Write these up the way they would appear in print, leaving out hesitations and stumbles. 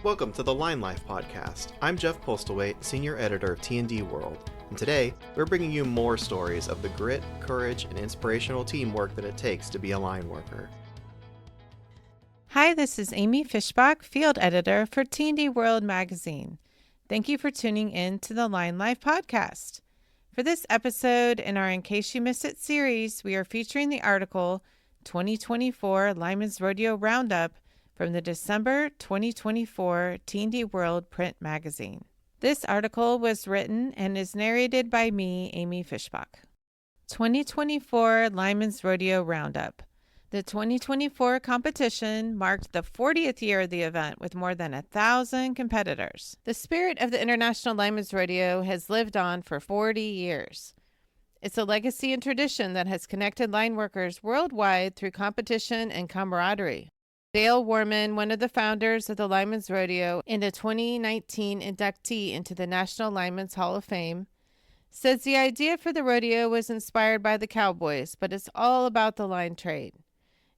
Welcome to the Line Life podcast. I'm Jeff Postlethwaite, senior editor of T&D World, and today we're bringing you more stories of the grit, courage, and inspirational teamwork that it takes to be a line worker. Hi, this is Amy Fishbach, field editor for T&D World magazine. Thank you for tuning in to the Line Life podcast. For this episode in our In Case You Missed It series, we are featuring the article 2024 Lineman's Rodeo Roundup from the December 2024 T&D World print magazine. This article was written and is narrated by me, Amy Fishbach. 2024 Lineman's Rodeo Roundup. The 2024 competition marked the 40th year of the event with more than 1,000 competitors. The spirit of the International Lineman's Rodeo has lived on for 40 years. It's a legacy and tradition that has connected line workers worldwide through competition and camaraderie. Dale Warman, one of the founders of the Lineman's Rodeo and a 2019 inductee into the National Lineman's Hall of Fame, says the idea for the rodeo was inspired by the cowboys, but it's all about the line trade.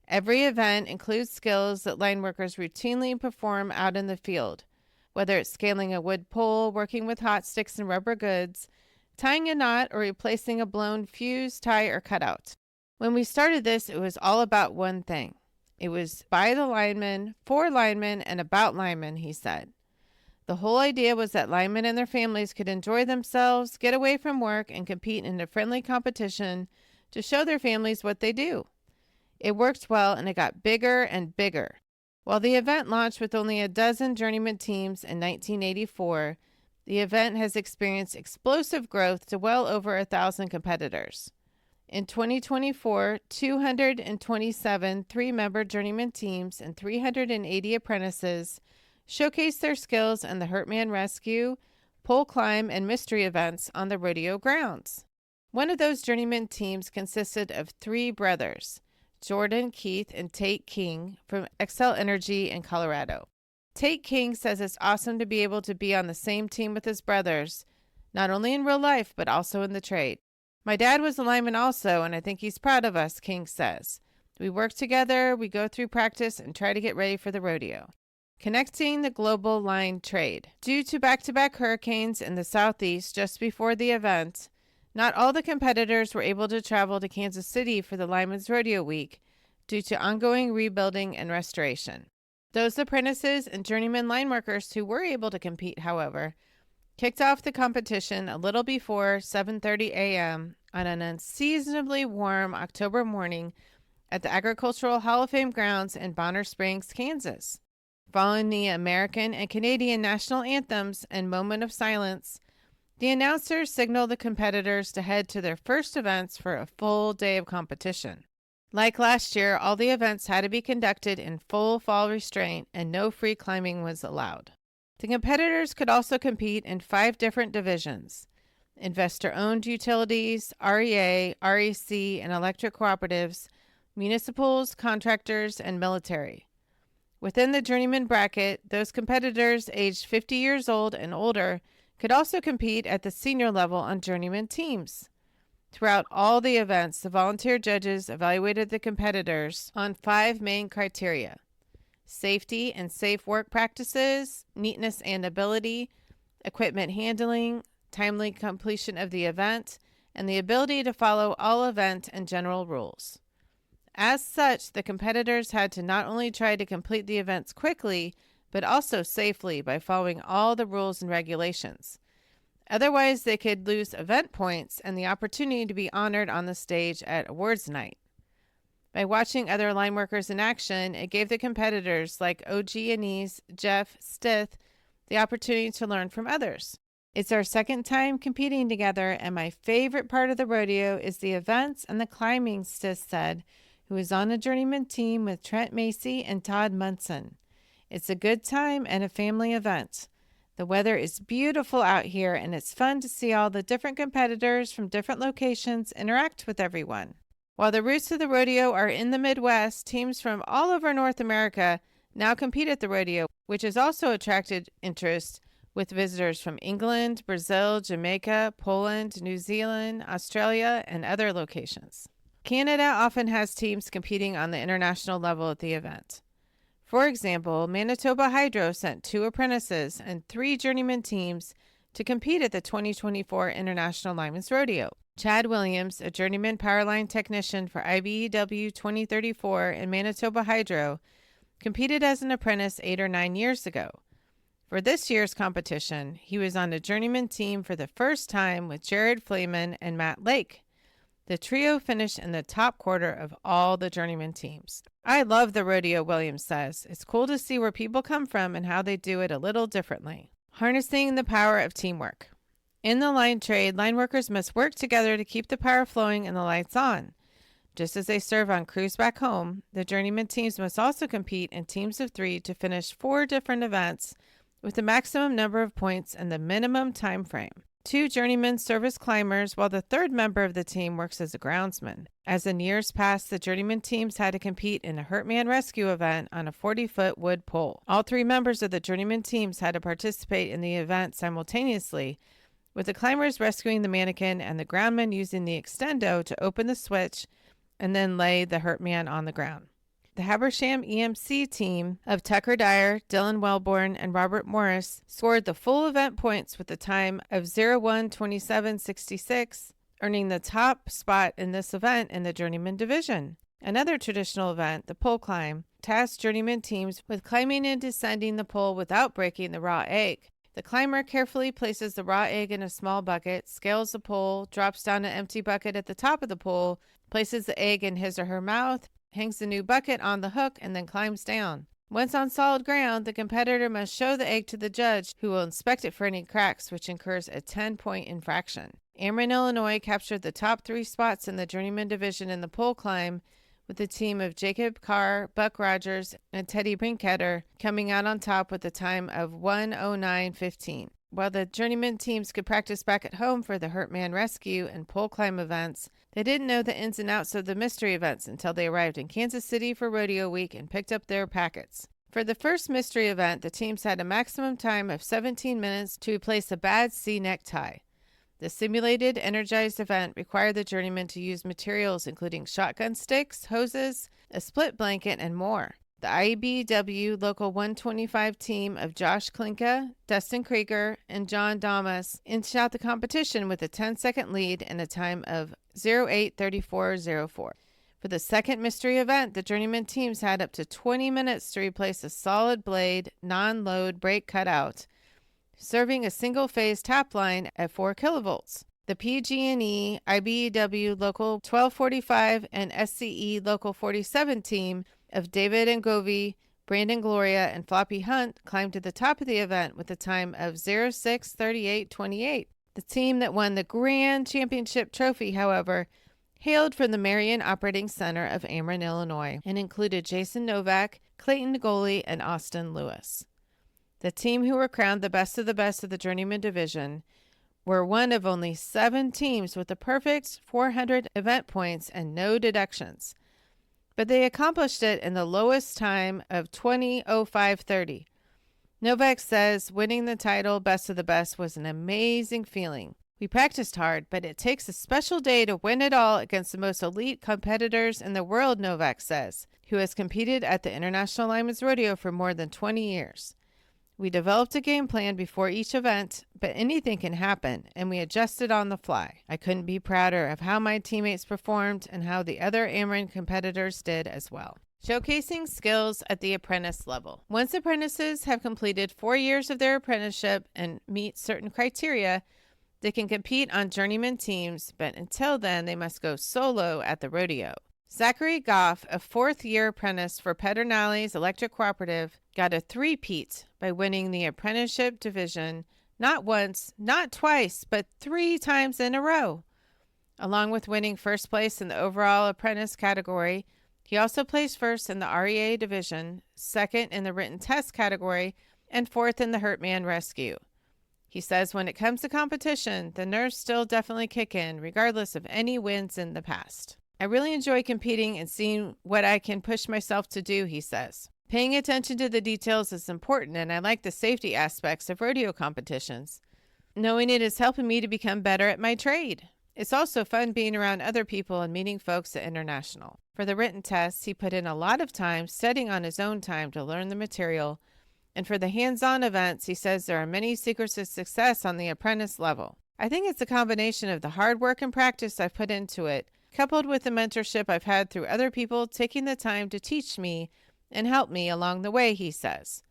Every event includes skills that line workers routinely perform out in the field, whether it's scaling a wood pole, working with hot sticks and rubber goods, tying a knot, or replacing a blown fuse, tie, or cutout. When we started this, it was all about one thing. It was by the linemen, for linemen, and about linemen, he said. The whole idea was that linemen and their families could enjoy themselves, get away from work, and compete in a friendly competition to show their families what they do. It worked well, and it got bigger and bigger. While the event launched with only a dozen journeyman teams in 1984, the event has experienced explosive growth to well over 1,000 competitors. In 2024, 227 three-member journeyman teams and 380 apprentices showcased their skills in the Hurt Man Rescue, pole climb, and mystery events on the rodeo grounds. One of those journeyman teams consisted of three brothers, Jordan, Keith, and Tate King from Xcel Energy in Colorado. Tate King says it's awesome to be able to be on the same team with his brothers, not only in real life, but also in the trade. My dad was a lineman also, and I think he's proud of us, King says. We work together, we go through practice, and try to get ready for the rodeo. Connecting the global line trade. Due to back-to-back hurricanes in the southeast just before the event, not all the competitors were able to travel to Kansas City for the Lineman's Rodeo Week due to ongoing rebuilding and restoration. Those apprentices and journeyman line workers who were able to compete, however, kicked off the competition a little before 7:30 a.m. on an unseasonably warm October morning at the Agricultural Hall of Fame grounds in Bonner Springs, Kansas. Following the American and Canadian national anthems and moment of silence, the announcers signaled the competitors to head to their first events for a full day of competition. Like last year, all the events had to be conducted in full fall restraint and no free climbing was allowed. The competitors could also compete in 5 different divisions: investor-owned utilities, REA, REC, and electric cooperatives, municipals, contractors, and military. Within the journeyman bracket, those competitors aged 50 years old and older could also compete at the senior level on journeyman teams. Throughout all the events, the volunteer judges evaluated the competitors on 5 main criteria: safety and safe work practices, neatness and ability, equipment handling, timely completion of the event, and the ability to follow all event and general rules. As such, the competitors had to not only try to complete the events quickly, but also safely by following all the rules and regulations. Otherwise, they could lose event points and the opportunity to be honored on the stage at awards night. By watching other line workers in action, it gave the competitors like OG&E's Jeff Stith the opportunity to learn from others. It's our second time competing together, and my favorite part of the rodeo is the events and the climbing, Stith said, who is on a journeyman team with Trent Macy and Todd Munson. It's a good time and a family event. The weather is beautiful out here, and it's fun to see all the different competitors from different locations interact with everyone. While the roots of the rodeo are in the Midwest, teams from all over North America now compete at the rodeo, which has also attracted interest with visitors from England, Brazil, Jamaica, Poland, New Zealand, Australia, and other locations. Canada often has teams competing on the international level at the event. For example, Manitoba Hydro sent 2 apprentices and 3 journeyman teams to compete at the 2024 International Lineman's Rodeo. Chad Williams, a journeyman powerline technician for IBEW 2034 in Manitoba Hydro, competed as an apprentice 8 or 9 years ago. For this year's competition, he was on a journeyman team for the first time with Jared Flayman and Matt Lake. The trio finished in the top quarter of all the journeyman teams. I love the rodeo, Williams says. It's cool to see where people come from and how they do it a little differently. Harnessing the power of teamwork. In the line trade, line workers must work together to keep the power flowing and the lights on. Just as they serve on crews back home, the journeyman teams must also compete in teams of 3 to finish 4 different events with the maximum number of points and the minimum time frame. 2 journeymen serve as climbers, while the 3rd member of the team works as a groundsman. As in years past, the journeyman teams had to compete in a hurt man rescue event on a 40-foot wood pole. All 3 members of the journeyman teams had to participate in the event simultaneously, with the climbers rescuing the mannequin and the groundman using the extendo to open the switch and then lay the hurt man on the ground. The Habersham EMC team of Tucker Dyer, Dylan Wellborn, and Robert Morris scored the full event points with a time of 01:27.66, earning the top spot in this event in the journeyman division. Another traditional event, the pole climb, tasked journeyman teams with climbing and descending the pole without breaking the raw egg. The climber carefully places the raw egg in a small bucket, scales the pole, drops down an empty bucket at the top of the pole, places the egg in his or her mouth, hangs the new bucket on the hook, and then climbs down. Once on solid ground, the competitor must show the egg to the judge, who will inspect it for any cracks, which incurs a 10-point infraction. Ameren, Illinois captured the top 3 spots in the journeyman division in the pole climb, with the team of Jacob Carr, Buck Rogers, and Teddy Brinkheader coming out on top with a time of 1:09.15. While the journeyman teams could practice back at home for the hurt man rescue and pole climb events, they didn't know the ins and outs of the mystery events until they arrived in Kansas City for Rodeo Week and picked up their packets. For the first mystery event, the teams had a maximum time of 17 minutes to replace a bad C-neck tie. The simulated energized event required the journeyman to use materials including shotgun sticks, hoses, a split blanket, and more. The IBW Local 125 team of Josh Klinka, Dustin Krieger, and John Damas inched out the competition with a 10-second lead and a time of 08:34.04. For the second mystery event, the journeyman teams had up to 20 minutes to replace a solid blade, non-load brake cutout, serving a single-phase tap line at 4 kilovolts. The PG&E, IBEW Local 1245, and SCE Local 47 team of David and Govey, Brandon Gloria, and Floppy Hunt climbed to the top of the event with a time of 06:38.28. The team that won the Grand Championship trophy, however, hailed from the Marion Operating Center of Ameren, Illinois, and included Jason Novak, Clayton Nagoli, and Austin Lewis. The team who were crowned the best of the journeyman division were one of only 7 teams with a perfect 400 event points and no deductions. But they accomplished it in the lowest time of 20:05.30. Novak says winning the title best of the best was an amazing feeling. We practiced hard, but it takes a special day to win it all against the most elite competitors in the world, Novak says, who has competed at the International Lineman's Rodeo for more than 20 years. We developed a game plan before each event, but anything can happen, and we adjusted on the fly. I couldn't be prouder of how my teammates performed and how the other Ameren competitors did as well. Showcasing skills at the apprentice level. Once apprentices have completed 4 years of their apprenticeship and meet certain criteria, they can compete on journeyman teams, but until then, they must go solo at the rodeo. Zachary Goff, a 4th-year apprentice for Pedernales Electric Cooperative, got a 3-peat by winning the apprenticeship division not once, not twice, but 3 times in a row. Along with winning first place in the overall apprentice category, he also placed first in the REA division, second in the written test category, and 4th in the hurt man rescue. He says when it comes to competition, the nerves still definitely kick in, regardless of any wins in the past. I really enjoy competing and seeing what I can push myself to do, he says. Paying attention to the details is important, and I like the safety aspects of rodeo competitions. Knowing it is helping me to become better at my trade. It's also fun being around other people and meeting folks at International. For the written tests, he put in a lot of time studying on his own time to learn the material. And for the hands-on events, he says there are many secrets of success on the apprentice level. I think it's a combination of the hard work and practice I've put into it, coupled with the mentorship I've had through other people taking the time to teach me and help me along the way, he says.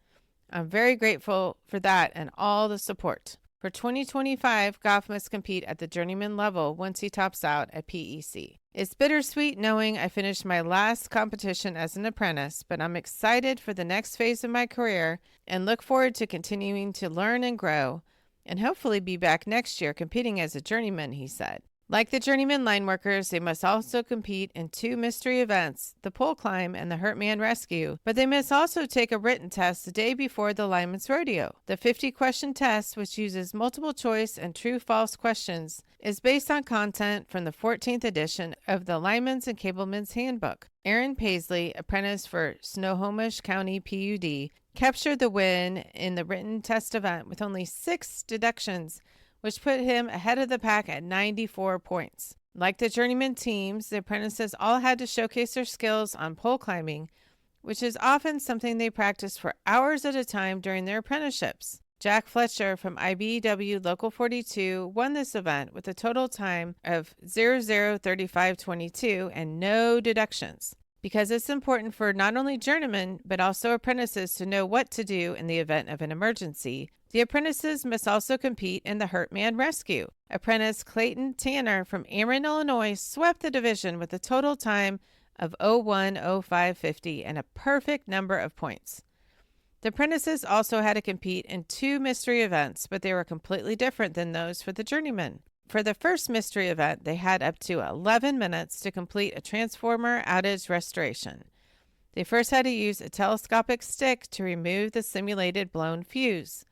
I'm very grateful for that and all the support. For 2025, Goff must compete at the journeyman level once he tops out at PEC. It's bittersweet knowing I finished my last competition as an apprentice, but I'm excited for the next phase of my career and look forward to continuing to learn and grow, and hopefully be back next year competing as a journeyman, he said. Like the journeyman line workers, they must also compete in 2 mystery events, the pole climb and the hurt man rescue, but they must also take a written test the day before the Lineman's Rodeo. The 50-question test, which uses multiple choice and true-false questions, is based on content from the 14th edition of the Lineman's and Cableman's Handbook. Aaron Paisley, apprentice for Snohomish County PUD, captured the win in the written test event with only 6 deductions, which put him ahead of the pack at 94 points. Like the journeyman teams, the apprentices all had to showcase their skills on pole climbing, which is often something they practice for hours at a time during their apprenticeships. Jack Fletcher from IBEW Local 42 won this event with a total time of 00:35:22 and no deductions, because it's important for not only journeymen but also apprentices to know what to do in the event of an emergency. The apprentices must also compete in the Hurt Man Rescue. Apprentice Clayton Tanner from Ameren, Illinois swept the division with a total time of 01:05:50 and a perfect number of points. The apprentices also had to compete in 2 mystery events, but they were completely different than those for the journeymen. For the first mystery event, they had up to 11 minutes to complete a transformer outage restoration. They first had to use a telescopic stick to remove the simulated blown fuse.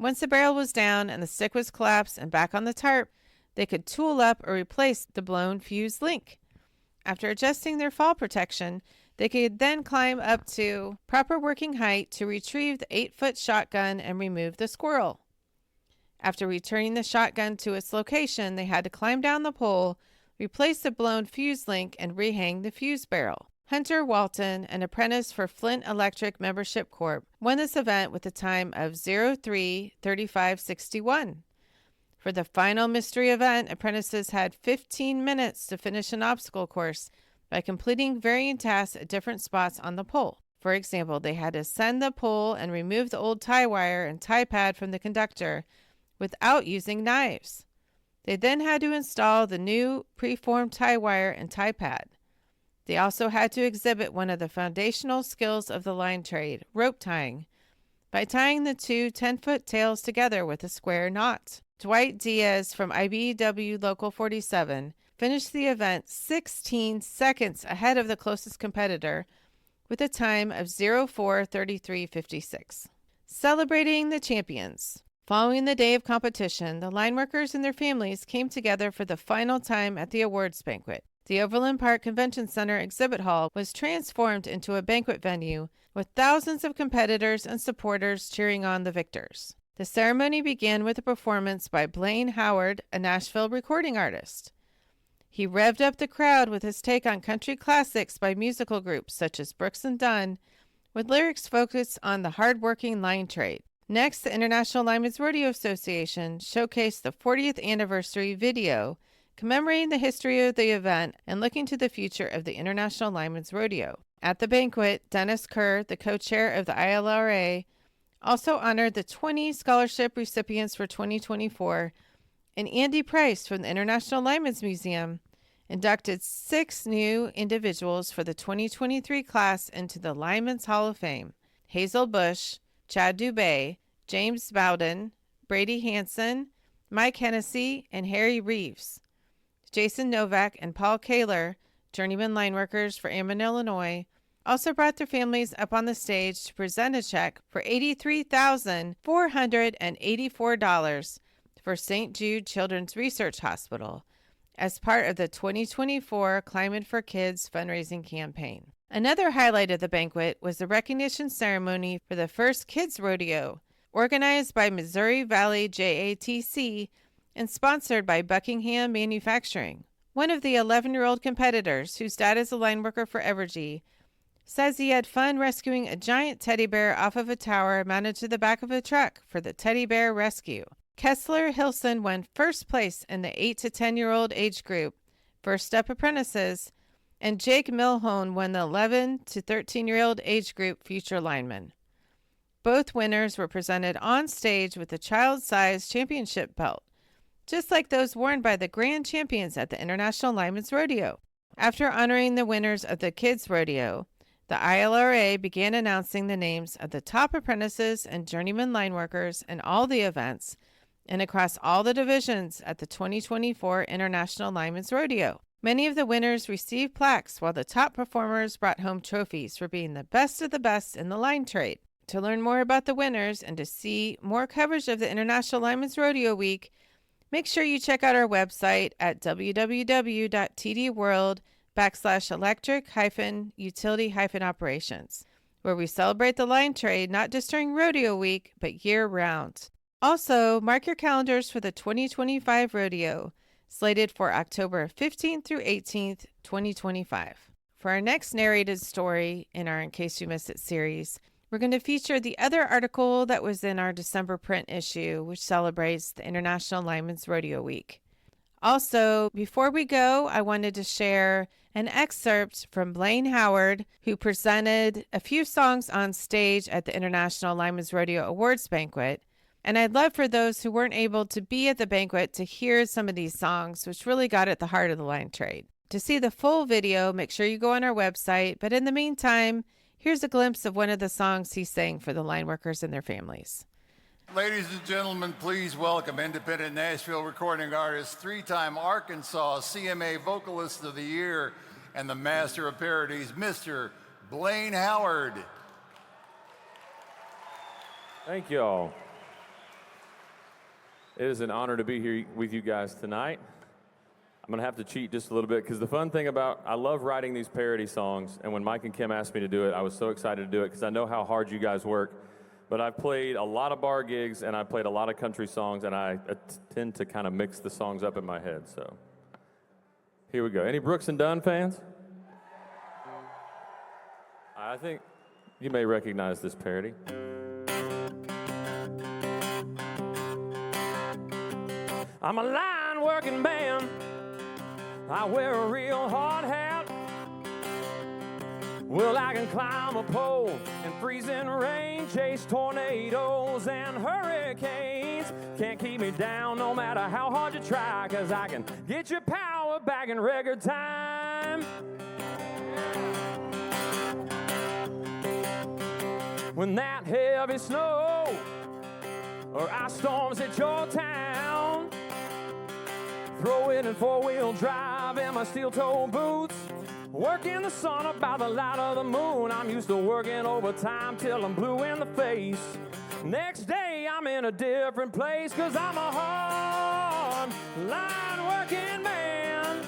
Once the barrel was down and the stick was collapsed and back on the tarp, they could tool up or replace the blown fuse link. After adjusting their fall protection, they could then climb up to proper working height to retrieve the 8-foot shotgun and remove the squirrel. After returning the shotgun to its location, they had to climb down the pole, replace the blown fuse link, and rehang the fuse barrel. Hunter Walton, an apprentice for Flint Electric Membership Corp., won this event with a time of 03:35:61. For the final mystery event, apprentices had 15 minutes to finish an obstacle course by completing varying tasks at different spots on the pole. For example, they had to ascend the pole and remove the old tie wire and tie pad from the conductor without using knives. They then had to install the new preformed tie wire and tie pad. They also had to exhibit one of the foundational skills of the line trade, rope tying, by tying the 2 10-foot tails together with a square knot. Dwight Diaz from IBEW Local 47 finished the event 16 seconds ahead of the closest competitor with a time of 04:33:56. Celebrating the champions. Following the day of competition, the line workers and their families came together for the final time at the awards banquet. The Overland Park Convention Center exhibit hall was transformed into a banquet venue with thousands of competitors and supporters cheering on the victors. The ceremony began with a performance by Blane Howard, a Nashville recording artist. He revved up the crowd with his take on country classics by musical groups such as Brooks and Dunn, with lyrics focused on the hard-working line trade. Next, the International Lineman's Rodeo Association showcased the 40th anniversary video commemorating the history of the event and looking to the future of the International Lineman's Rodeo. At the banquet, Dennis Kerr, the co-chair of the ILRA, also honored the 20 scholarship recipients for 2024, and Andy Price from the International Lineman's Museum inducted 6 new individuals for the 2023 class into the Lineman's Hall of Fame: Hazel Bush, Chad Dubé, James Bowden, Brady Hansen, Mike Hennessy, and Harry Reeves. Jason Novak and Paul Kaler, journeyman line workers for Ameren, Illinois, also brought their families up on the stage to present a check for $83,484 for St. Jude Children's Research Hospital as part of the 2024 Climate for Kids fundraising campaign. Another highlight of the banquet was the recognition ceremony for the first Kids Rodeo, organized by Missouri Valley JATC and sponsored by Buckingham Manufacturing. One of the 11-year-old competitors, whose dad is a line worker for Evergy, says he had fun rescuing a giant teddy bear off of a tower mounted to the back of a truck for the teddy bear rescue. Kessler Hilson won first place in the 8 to 10-year-old age group, First Up Apprentices, and Jake Milhone won the 11 to 13-year-old age group, Future Lineman. Both winners were presented on stage with a child-sized championship belt, just like those worn by the grand champions at the International Lineman's Rodeo. After honoring the winners of the Kids Rodeo, the ILRA began announcing the names of the top apprentices and journeyman line workers in all the events and across all the divisions at the 2024 International Lineman's Rodeo. Many of the winners received plaques, while the top performers brought home trophies for being the best of the best in the line trade. To learn more about the winners and to see more coverage of the International Lineman's Rodeo Week, make sure you check out our website at www.tdworld/electric-utility-operations, where we celebrate the line trade not just during Rodeo Week, but year-round. Also, mark your calendars for the 2025 Rodeo, slated for October 15th through 18th, 2025. For our next narrated story in our In Case You Missed It series, we're going to feature the other article that was in our December print issue, which celebrates the International Lineman's Rodeo Week. Also, before we go, I wanted to share an excerpt from Blane Howard, who presented a few songs on stage at the International Lineman's Rodeo Awards banquet. And I'd love for those who weren't able to be at the banquet to hear some of these songs, which really got at the heart of the line trade. To see the full video, make sure you go on our website. But in the meantime, here's a glimpse of one of the songs he sang for the line workers and their families. Ladies and gentlemen, please welcome independent Nashville recording artist, three-time Arkansas CMA Vocalist of the Year, and the master of parodies, Mr. Blane Howard. Thank you all. It is an honor to be here with you guys tonight. I'm going to have to cheat just a little bit because the fun thing about, I love writing these parody songs, and when Mike and Kim asked me to do it, I was so excited to do it because I know how hard you guys work. But I've played a lot of bar gigs, and I've played a lot of country songs, and I tend to kind of mix the songs up in my head. So here we go. Any Brooks and Dunn fans? I think you may recognize this parody. I'm a line working man. I wear a real hard hat. Well, I can climb a pole in freezing rain, chase tornadoes and hurricanes. Can't keep me down no matter how hard you try, 'cause I can get your power back in record time. When that heavy snow or ice storms hit your town, throw it in four-wheel drive in my steel-toe boots. Work in the sun up by the light of the moon. I'm used to working overtime till I'm blue in the face. Next day I'm in a different place, 'cause I'm a hard line working man.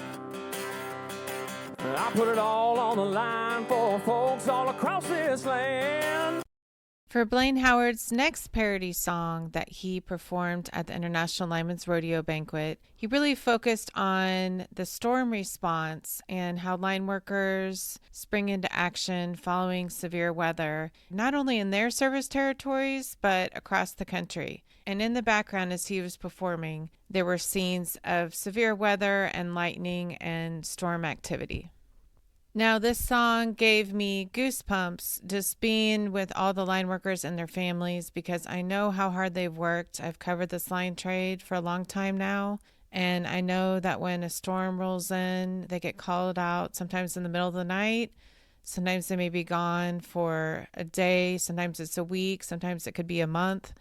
I put it all on the line for folks all across this land. For Blane Howard's next parody song that he performed at the International Lineman's Rodeo banquet, he really focused on the storm response and how line workers spring into action following severe weather, not only in their service territories, but across the country. And in the background as he was performing, there were scenes of severe weather and lightning and storm activity. Now, this song gave me goosebumps just being with all the line workers and their families, because I know how hard they've worked. I've covered this line trade for a long time now, and I know that when a storm rolls in, they get called out sometimes in the middle of the night. Sometimes they may be gone for a day. Sometimes it's a week. Sometimes it could be a month.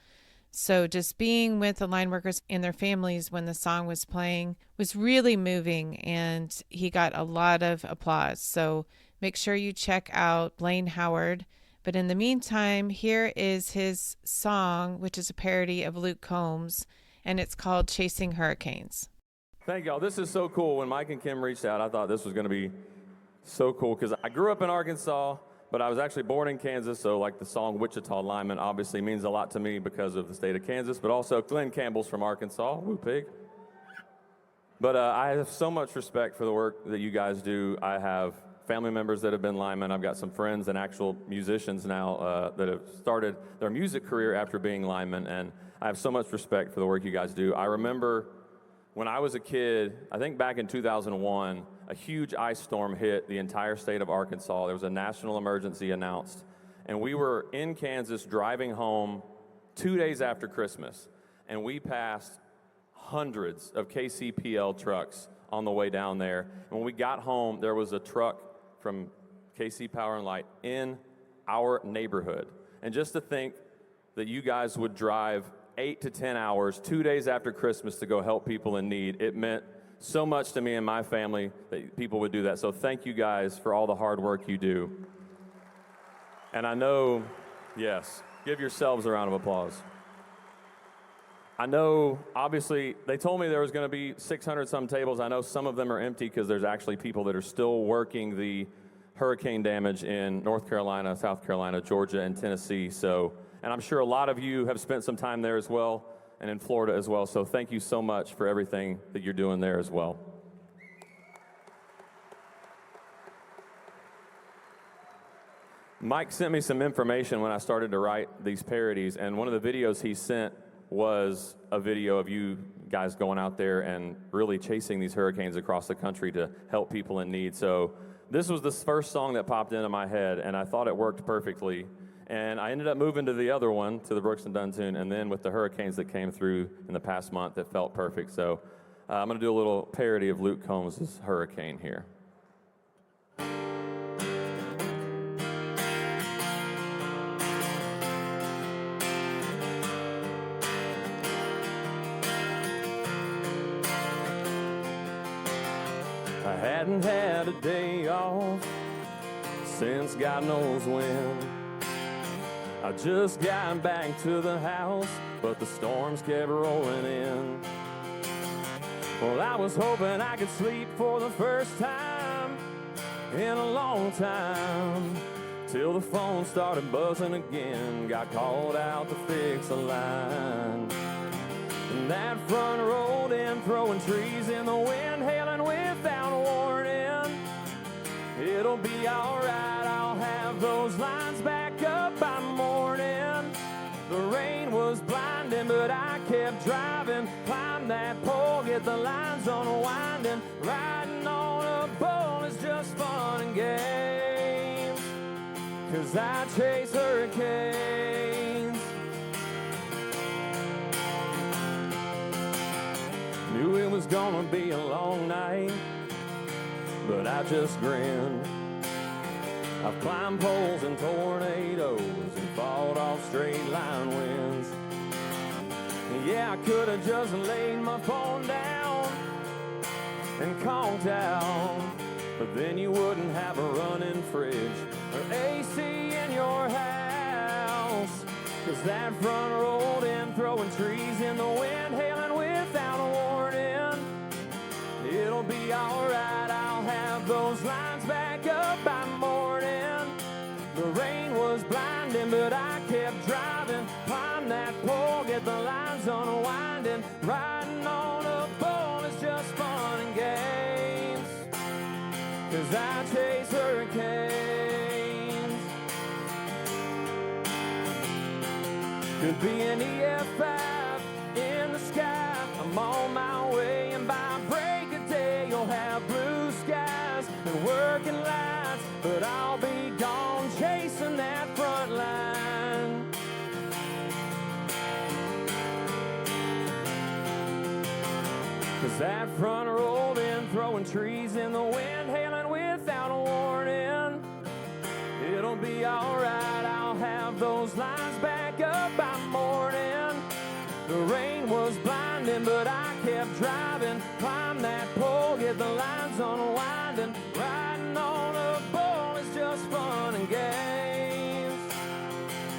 So just being with the line workers and their families when the song was playing was really moving, and he got a lot of applause. So make sure you check out Blane Howard. But in the meantime, here is his song, which is a parody of Luke Combs, and it's called Chasing Hurricanes. Thank y'all. This is so cool. When Mike and Kim reached out, I thought this was going to be so cool because I grew up in Arkansas, but I was actually born in Kansas, so like the song Wichita Lineman obviously means a lot to me because of the state of Kansas, but also Glenn Campbell's from Arkansas. Woo pig. But I have so much respect for the work that you guys do. I have family members that have been linemen. I've got some friends and actual musicians now that have started their music career after being linemen, and I have so much respect for the work you guys do. I remember when I was a kid, I think back in 2001, a huge ice storm hit the entire state of Arkansas. There was a national emergency announced, and we were in Kansas driving home 2 days after Christmas, and we passed hundreds of KCPL trucks on the way down there. And when we got home, there was a truck from KC Power and Light in our neighborhood. And just to think that you guys would drive 8 to 10 hours 2 days after Christmas to go help people in need, it meant so much to me and my family that people would do that. So thank you guys for all the hard work you do. And I know, yes, give yourselves a round of applause. I know, obviously, they told me there was going to be 600-some tables. I know some of them are empty because there's actually people that are still working the hurricane damage in North Carolina, South Carolina, Georgia, and Tennessee. So, and I'm sure a lot of you have spent some time there as well, and in Florida as well. So thank you so much for everything that you're doing there as well. Mike sent me some information when I started to write these parodies, and one of the videos he sent was a video of you guys going out there and really chasing these hurricanes across the country to help people in need. So this was the first song that popped into my head, and I thought it worked perfectly. And I ended up moving to the other one, to the Brooks and Dunn tune, and then with the hurricanes that came through in the past month, it felt perfect. So I'm going to do a little parody of Luke Combs' Hurricane here. I hadn't had a day off since God knows when. I just got back to the house, but the storms kept rolling in. Well, I was hoping I could sleep for the first time in a long time, till the phone started buzzing again. Got called out to fix a line. And that front rolled in, throwing trees in the wind, hailing without warning. It'll be alright, I'll have those lines back up by morning. The rain was blinding, but I kept driving. Climb that pole, get the lines unwinding. Riding on a bull is just fun and games, 'cause I chase hurricanes. Knew it was gonna be a long night, but I just grinned. I've climbed poles and tornadoes and fought off straight line winds. Yeah, I could have just laid my phone down and conked out, but then you wouldn't have a running fridge or AC in your house. 'Cause that front rolled in, throwing trees in the wind, hailing without a warning. It'll be alright, I'll have those lines back up by morning. The rain was blinding, but I kept driving. Climb that pole, get the lines unwinding. Riding on a bull is just fun and games, 'cause I chase hurricanes. Could be an EF5 in the sky. I'm on my way, and by break of day you'll have blue skies and working lights, but I'll be gone chasing that front line. 'Cause that front rolled in, throwing trees in the wind, hailing without a warning. It'll be alright, I'll have those lines back up by morning. The rain was blinding, but I kept driving. Climb that pole, get the lines unwinding. Riding on a bull is just fun and games,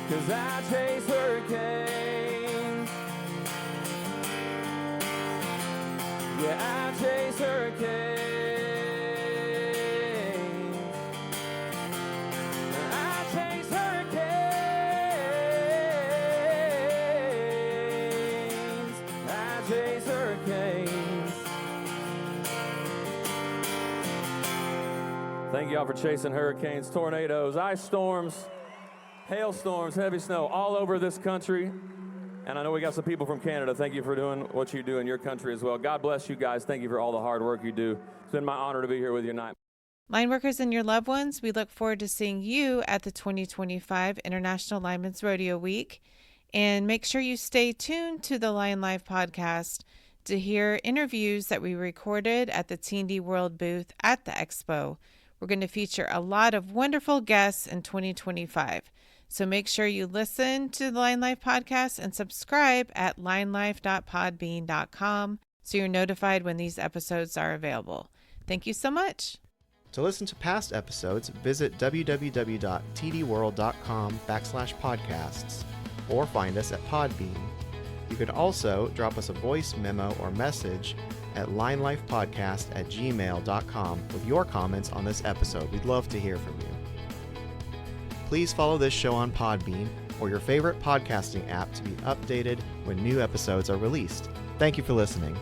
'cause I chase hurricanes. Yeah, I chase hurricanes. I chase hurricanes. I chase hurricanes. Thank y'all for chasing hurricanes, tornadoes, ice storms, hailstorms, heavy snow all over this country. And I know we got some people from Canada. Thank you for doing what you do in your country as well. God bless you guys. Thank you for all the hard work you do. It's been my honor to be here with you tonight. Lineworkers and your loved ones, we look forward to seeing you at the 2025 International Lineman's Rodeo Week. And make sure you stay tuned to the Line Live podcast to hear interviews that we recorded at the T&D World booth at the expo. We're going to feature a lot of wonderful guests in 2025. So make sure you listen to the Line Life podcast and subscribe at linelife.podbean.com so you're notified when these episodes are available. Thank you so much. To listen to past episodes, visit www.tdworld.com/podcasts or find us at Podbean. You can also drop us a voice memo or message at linelifepodcast@gmail.com with your comments on this episode. We'd love to hear from you. Please follow this show on Podbean or your favorite podcasting app to be updated when new episodes are released. Thank you for listening.